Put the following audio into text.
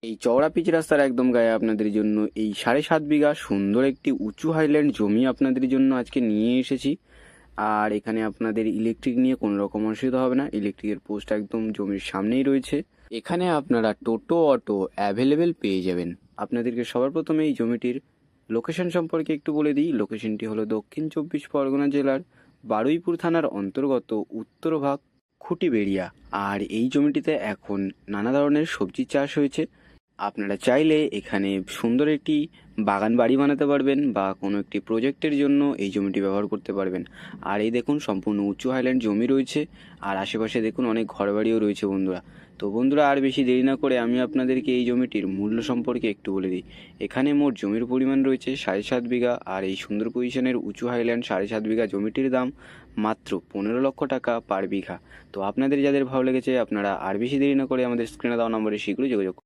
এই চওড়া পিচ রাস্তার একদম গায়ে আপনাদের জন্য এই 7.5 বিঘা সুন্দর একটি উঁচু হাইল্যান্ড জমি আপনাদের জন্য আজকে নিয়ে এসেছি। আর এখানে আপনাদের ইলেকট্রিক নিয়ে কোনো রকম অসুবিধা হবে না, ইলেকট্রিকের পোস্ট একদম জমির সামনেই রয়েছে। এখানে আপনারা টোটো অটো অ্যাভেলেবেল পেয়ে যাবেন। আপনাদেরকে সবার প্রথমে এই জমিটির লোকেশন সম্পর্কে একটু বলে দিই। লোকেশনটি হলো দক্ষিণ 24 পরগনা জেলার বারুইপুর থানার অন্তর্গত উত্তরভাগ খুঁটিবেড়িয়া। আর এই জমিটিতে এখন নানা ধরনের সবজি চাষ হয়েছে। আপনারা চাইলে এখানে সুন্দর একটি বাগান বাড়ি বানাতে পারবেন বা কোনো একটি প্রজেক্টের জন্য এই জমিটি ব্যবহার করতে পারবেন। আর এই দেখুন সম্পূর্ণ উঁচু হাইল্যান্ড জমি রয়েছে, আর আশেপাশে দেখুন অনেক ঘরবাড়িও রয়েছে বন্ধুরা। তো বন্ধুরা, আর বেশি দেরি না করে আমি আপনাদেরকে এই জমিটির মূল্য সম্পর্কে একটু বলে দিই। এখানে মোট জমির পরিমাণ রয়েছে 7.5 বিঘা, আর এই সুন্দর পজিশনের উঁচু হাইল্যান্ড 7.5 বিঘা জমিটির দাম মাত্র 15 লক্ষ টাকা পার বিঘা। তো আপনাদের যাদের ভালো লেগেছে আপনারা আর বেশি দেরি না করে আমাদের স্ক্রিনে দেওয়া নম্বরে শীঘ্রই যোগাযোগ করুন।